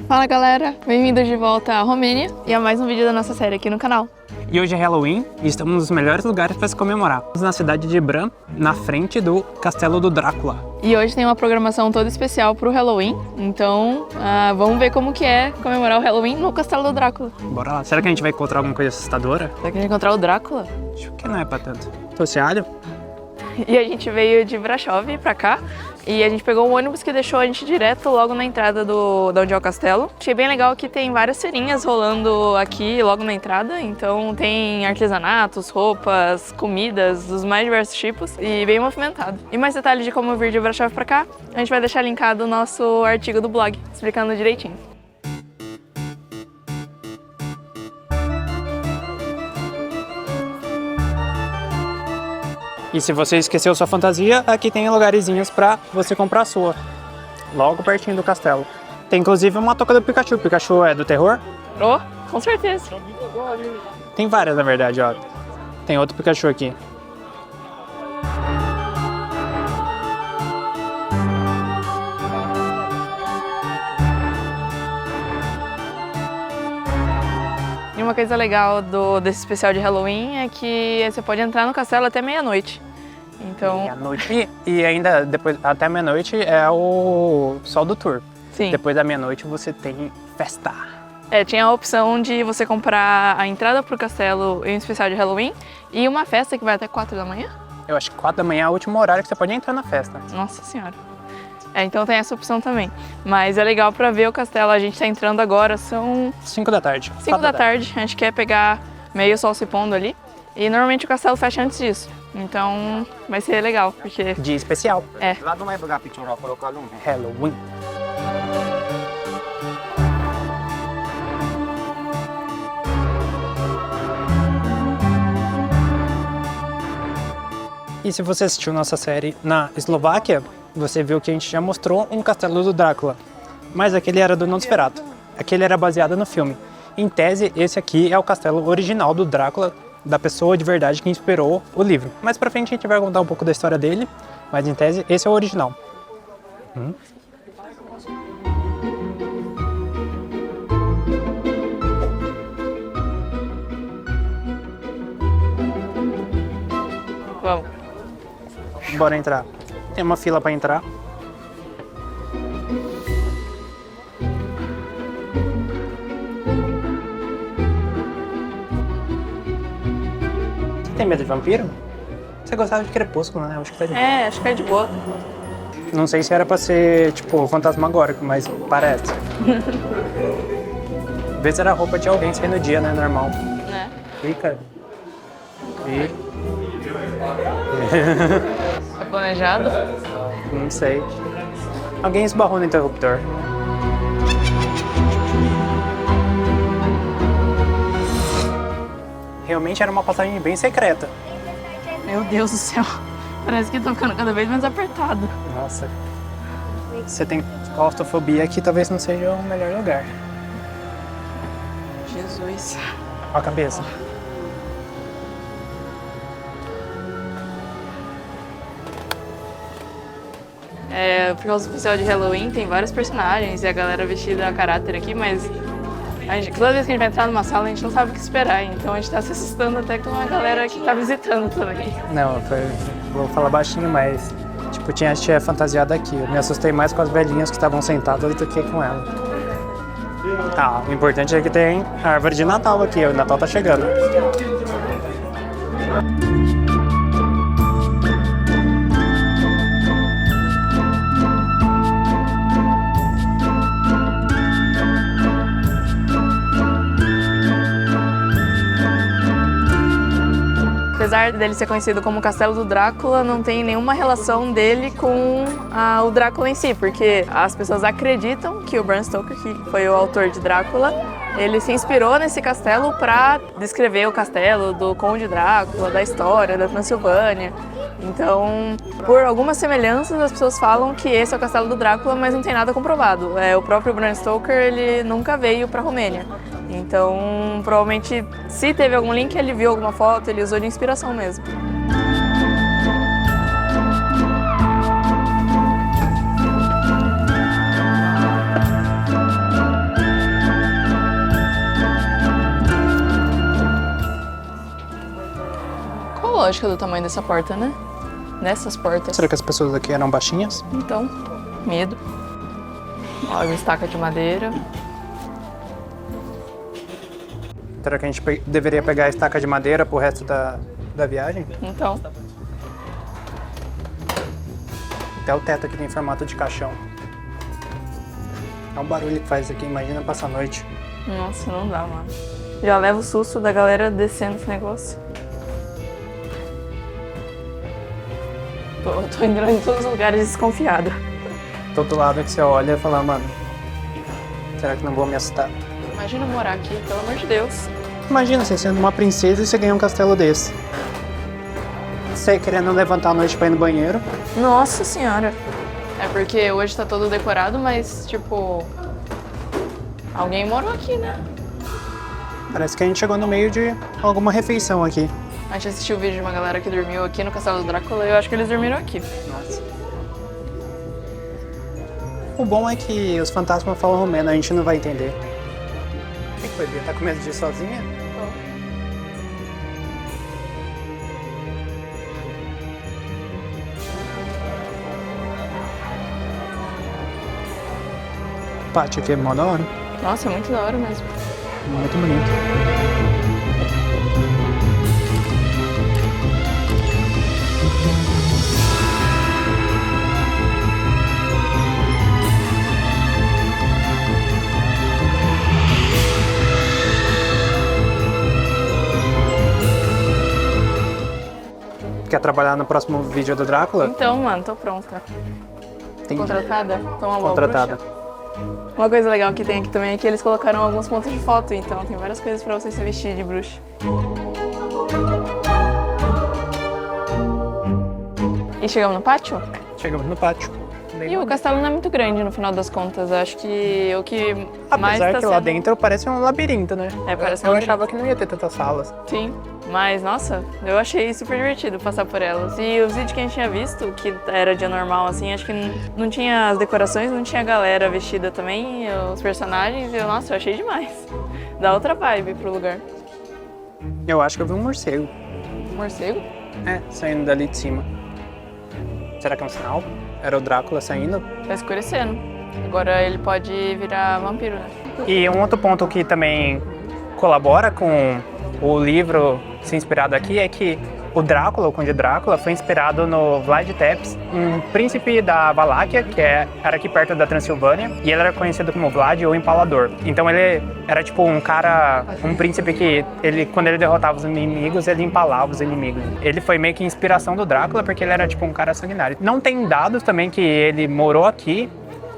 Fala galera, bem-vindos de volta à Romênia e a mais um vídeo da nossa série aqui no canal. E hoje é Halloween e estamos nos melhores lugares para se comemorar. Estamos na cidade de Bran, na frente do Castelo do Drácula. E hoje tem uma programação toda especial pro Halloween, então vamos ver como que é comemorar o Halloween no Castelo do Drácula. Bora lá. Será que a gente vai encontrar alguma coisa assustadora? Será que a gente encontrar o Drácula? Acho que não é pra tanto. Trouxe alho? E a gente veio de Brasov pra cá e a gente pegou um ônibus que deixou a gente direto logo na entrada da onde é o castelo. Achei bem legal que tem várias feirinhas rolando aqui logo na entrada, então tem artesanatos, roupas, comidas dos mais diversos tipos e bem movimentado. E mais detalhes de como vir de Brasov pra cá, a gente vai deixar linkado o nosso artigo do blog, explicando direitinho. E se você esqueceu sua fantasia, aqui tem lugarzinhos pra você comprar a sua. Logo pertinho do castelo. Tem inclusive uma touca do Pikachu. O Pikachu é do terror? Oh, com certeza. Tem várias, na verdade, ó. Tem outro Pikachu aqui. E uma coisa legal desse especial de Halloween é que você pode entrar no castelo até meia-noite. Então... Meia-noite. E ainda, depois, até meia-noite é o sol do tour. Sim. Depois da meia-noite você tem festa. Tinha a opção de você comprar a entrada pro castelo em um especial de Halloween e uma festa que vai até 4 da manhã. Eu acho que 4 da manhã é o último horário que você pode entrar na festa. Nossa senhora. Então tem essa opção também. Mas é legal pra ver o castelo. A gente tá entrando agora, são 5 da tarde. 5 da tarde. A gente quer pegar meio sol se pondo ali. E normalmente o castelo fecha antes disso. Então vai ser legal, porque... Dia especial. Lá não vai pegar picture, vai colocar no Halloween. E se você assistiu nossa série na Eslováquia, você viu que a gente já mostrou um castelo do Drácula. Mas aquele era do Nosferatu. Aquele era baseado no filme. Em tese, esse aqui é o castelo original do Drácula, da pessoa de verdade que inspirou o livro. Mais pra frente a gente vai contar um pouco da história dele, mas em tese, esse é o original. Vamos. Bora entrar. Tem uma fila pra entrar. Você tem medo de vampiro? Você gostava de Crepúsculo, né? Acho que tá de boa. Acho que é de boa. Não sei se era pra ser, tipo, fantasmagórico, mas parece. Às vezes era roupa de alguém saindo no dia, né? Normal. Né? Fica. E... Tá planejado? Não sei. Alguém esbarrou no interruptor. Realmente era uma passagem bem secreta. Meu Deus do céu. Parece que tá ficando cada vez mais apertado. Nossa. Você tem claustrofobia, aqui talvez não seja o melhor lugar. Jesus. Ó a cabeça. Por causa do especial de Halloween, tem vários personagens e a galera vestida a caráter aqui, mas toda vez que a gente vai entrar numa sala, a gente não sabe o que esperar, então a gente tá se assustando até com a galera que tá visitando também. Não, vou falar baixinho, mas tipo, tinha a tia fantasiada aqui. Eu me assustei mais com as velhinhas que estavam sentadas do que com ela. Ah, o importante é que tem a árvore de Natal aqui, o Natal tá chegando. Apesar dele ser conhecido como Castelo do Drácula, não tem nenhuma relação dele com o Drácula em si, porque as pessoas acreditam que o Bram Stoker, que foi o autor de Drácula, ele se inspirou nesse castelo para descrever o castelo do Conde Drácula, da história da Transilvânia. Então, por algumas semelhanças, as pessoas falam que esse é o castelo do Drácula, mas não tem nada comprovado. O próprio Bram Stoker, ele nunca veio para a Romênia. Então, provavelmente, se teve algum link, ele viu alguma foto, ele usou de inspiração mesmo. lógica do tamanho dessa porta, né? Nessas portas. Será que as pessoas aqui eram baixinhas? Então, medo. Ó, uma estaca de madeira. Será que a gente deveria pegar a estaca de madeira pro resto da viagem? Então, Até o teto aqui tem formato de caixão. É um barulho que faz aqui, imagina passar a noite. nossa, não dá, mano. Já leva o susto da galera descendo esse negócio. Tô entrando em todos os lugares desconfiada. Todo lado que você olha e fala, mano, será que não vou me assustar? Imagina morar aqui, pelo amor de Deus. Imagina você sendo uma princesa e você ganha um castelo desse. Você querendo levantar à noite pra ir no banheiro. Nossa senhora. É porque hoje tá todo decorado, mas tipo... alguém morou aqui, né? Parece que a gente chegou no meio de alguma refeição aqui. A gente assistiu o vídeo de uma galera que dormiu aqui no Castelo do Drácula e eu acho que eles dormiram aqui. Nossa. O bom é que os fantasmas falam romeno, a gente não vai entender. O que foi, Bia? Tá com medo de ir sozinha? O pátio aqui é mó da hora. Nossa, é muito da hora mesmo. Muito bonito. Quer trabalhar no próximo vídeo do Drácula? Então, mano, tô pronta. Tem Contratada? Tô uma boa contratada. bruxa. Uma coisa legal que tem aqui também é que eles colocaram alguns pontos de foto, então tem várias coisas pra você se vestir de bruxa. E chegamos no pátio? Chegamos no pátio. E o castelo não é muito grande no final das contas. Eu acho que o que mais Apesar tá que sendo... lá dentro parece um labirinto, né? É, parece um Eu labirinto. achava que não ia ter tantas salas. Sim, mas nossa, eu achei super divertido passar por elas. E os vídeos que a gente tinha visto, que era dia normal, assim, acho que não tinha as decorações, não tinha a galera vestida também, os personagens, e nossa, eu achei demais. Dá outra vibe pro lugar. Eu acho que eu vi um morcego. Morcego? É, saindo dali de cima. Será que é um sinal? Era o Drácula saindo? Tá escurecendo. Agora ele pode virar vampiro, né? E um outro ponto que também colabora com o livro se inspirado aqui é que o Drácula, o Conde Drácula, foi inspirado no Vlad Tepes, um príncipe da Valáquia, que era aqui perto da Transilvânia, e ele era conhecido como Vlad ou Empalador. Então ele era tipo um cara, um príncipe que, quando ele derrotava os inimigos, ele empalava os inimigos. Ele foi meio que inspiração do Drácula, porque ele era tipo um cara sanguinário. Não tem dados também que ele morou aqui,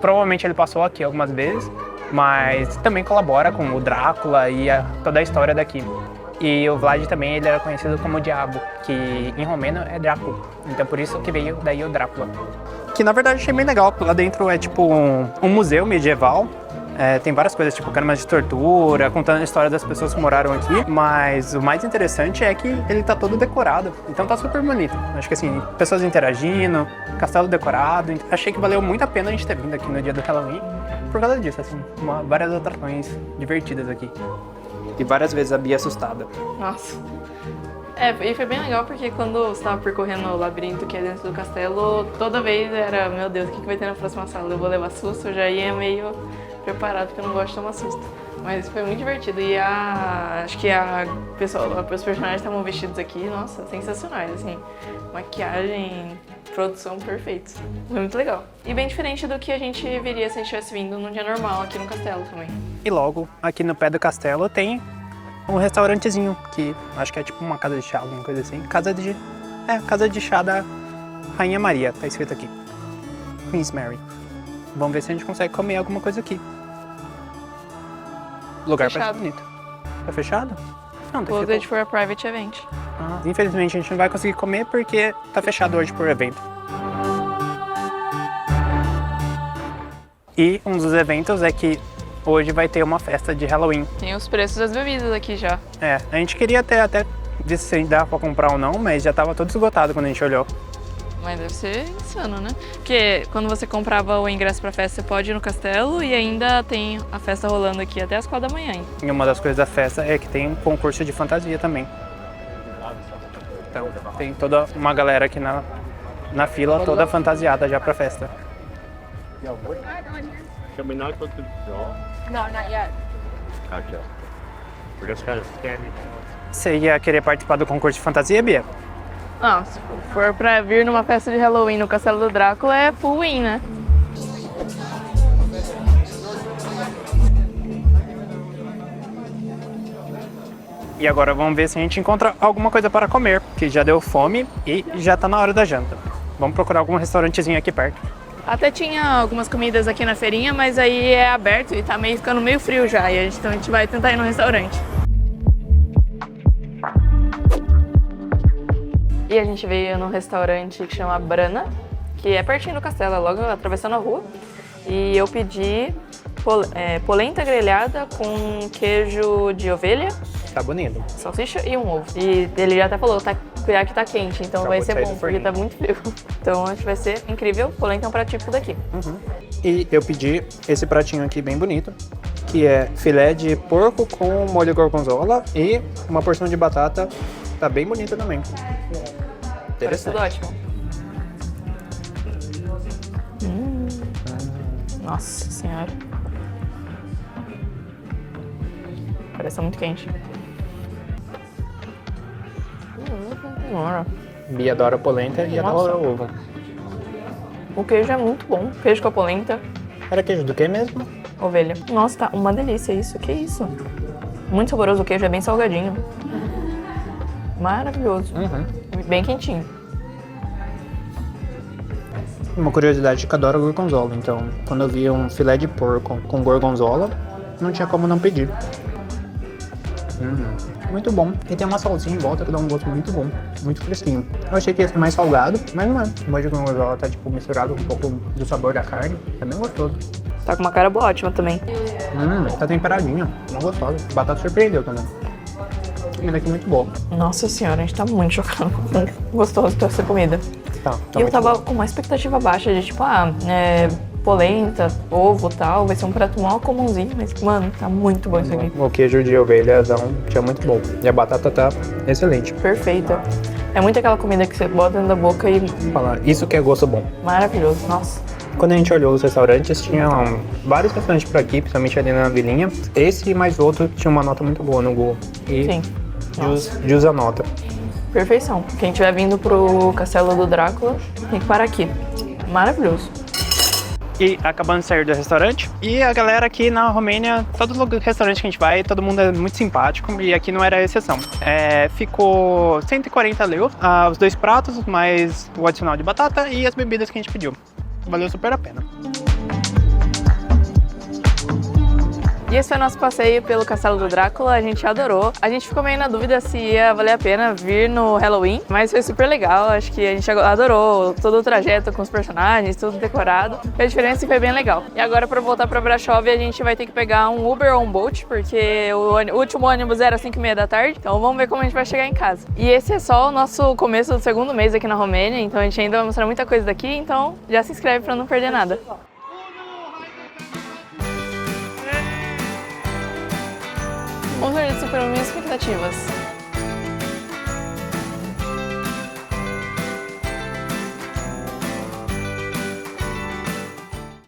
provavelmente ele passou aqui algumas vezes, mas também colabora com o Drácula e toda a história daqui. E o Vlad também, ele era conhecido como o Diabo, que em romeno é Drácula. Então por isso que veio daí o Drácula. Que na verdade achei bem legal, lá dentro é tipo um museu medieval. Tem várias coisas, tipo câmaras de tortura, contando a história das pessoas que moraram aqui. Mas o mais interessante é que ele tá todo decorado, então tá super bonito. Acho que assim, pessoas interagindo, castelo decorado. Achei que valeu muito a pena a gente ter vindo aqui no dia do Halloween. Por causa disso, assim, várias atrações divertidas aqui. E várias vezes a Bia assustada. Nossa. E foi bem legal porque quando você estava percorrendo o labirinto que é dentro do castelo, toda vez era, meu Deus, o que vai ter na próxima sala? Eu vou levar susto? Eu já ia meio preparado porque eu não gosto de tomar susto. Mas foi muito divertido e acho que os personagens estavam vestidos aqui, nossa, sensacionais, assim. Maquiagem, produção perfeitos. Foi muito legal. E bem diferente do que a gente viria se a gente tivesse vindo num dia normal aqui no castelo também. E logo, aqui no pé do castelo tem um restaurantezinho, que acho que é tipo uma casa de chá, alguma coisa assim. Casa de chá da Rainha Maria, tá escrito aqui. Queen's Mary. Vamos ver se a gente consegue comer alguma coisa aqui. O lugar Fechado. parece bonito. Tá fechado? Não, tá Closed fechado. for a private event. Infelizmente a gente não vai conseguir comer porque tá fechado hoje por evento. E um dos eventos é que hoje vai ter uma festa de Halloween. Tem os preços das bebidas aqui já. A gente queria até ver se dá pra comprar ou não, mas já tava todo esgotado quando a gente olhou. Mas deve ser insano, né? Porque quando você comprava o ingresso pra festa, você pode ir no castelo e ainda tem a festa rolando aqui até as 4 da manhã. Hein? E uma das coisas da festa é que tem um concurso de fantasia também. Então, tem toda uma galera aqui na fila, toda fantasiada já pra festa. Can we not go to the door? No, not yet. Gotcha. We're just kind of standing. Você ia querer participar do concurso de fantasia, Bia? Não, se for pra vir numa festa de Halloween no Castelo do Drácula, é full win, né? E agora vamos ver se a gente encontra alguma coisa para comer, que já deu fome e já tá na hora da janta. Vamos procurar algum restaurantezinho aqui perto. Até tinha algumas comidas aqui na feirinha, mas aí é aberto e tá ficando meio frio já. Então a gente vai tentar ir no restaurante. E a gente veio num restaurante que chama Brana, que é pertinho do castelo, é logo atravessando a rua. E eu pedi polenta grelhada com queijo de ovelha, Tá bonito. salsicha e um ovo. E ele já até falou, cuidado que tá quente, então vai Acabou de ser sair bom, do porque forninho. tá muito frio. Então acho que vai ser incrível. Polenta é um prato típico daqui. E eu pedi esse pratinho aqui bem bonito, que é filé de porco com molho gorgonzola e uma porção de batata. Tá bem bonita também. Parece tudo ótimo. Nossa senhora. Parece muito quente. Senhora. Bia adora polenta e Nossa. adora ovo. O queijo é muito bom. Queijo com a polenta, Era queijo do que mesmo? ovelha. Nossa, tá uma delícia isso. Que isso? Muito saboroso. O queijo é bem salgadinho. Maravilhoso. Bem quentinho. Uma curiosidade que eu adoro gorgonzola, então quando eu vi um filé de porco com gorgonzola, não tinha como não pedir. Muito bom. E tem uma salsinha em volta que dá um gosto muito bom, muito fresquinho. Eu achei que ia ser mais salgado, mas não é. O molho de gorgonzola tá tipo misturado com um pouco do sabor da carne, é bem gostoso. Tá com uma cara boa, ótima também. Tá temperadinho, não gostoso. A batata surpreendeu também. Comida aqui muito boa. Nossa senhora, a gente tá muito chocado. Gostoso pra essa comida. Tá, E eu muito tava bom. com uma expectativa baixa de tipo, polenta, ovo e tal, vai ser um prato mó comumzinho, mas, mano, tá muito bom isso aqui. O queijo de ovelhazão tinha muito bom. E a batata tá excelente. Perfeita. É muito aquela comida que você bota dentro da boca e Falar, isso que é gosto bom. maravilhoso. Nossa. Quando a gente olhou os restaurantes, tinham vários restaurantes por aqui, principalmente ali na vilinha. Esse e mais outro tinha uma nota muito boa no Google. E Sim. jus a nota. Perfeição. Quem estiver vindo pro Castelo do Drácula, tem que parar aqui. Maravilhoso. E acabando de sair do restaurante. E a galera aqui na Romênia, todo restaurante que a gente vai, todo mundo é muito simpático. E aqui não era a exceção. Ficou 140 leu, os 2 pratos, mais o adicional de batata e as bebidas que a gente pediu. Valeu super a pena. E esse foi nosso passeio pelo Castelo do Drácula, a gente adorou. A gente ficou meio na dúvida se ia valer a pena vir no Halloween, mas foi super legal, acho que a gente adorou todo o trajeto com os personagens, tudo decorado. Fez diferença e foi bem legal. E agora pra voltar pra Brasov a gente vai ter que pegar um Uber ou um Bolt, porque o último ônibus era 5h30 da tarde, então vamos ver como a gente vai chegar em casa. E esse é só o nosso começo do segundo mês aqui na Romênia, então a gente ainda vai mostrar muita coisa daqui, então já se inscreve pra não perder nada. Vamos ver se superou minhas expectativas.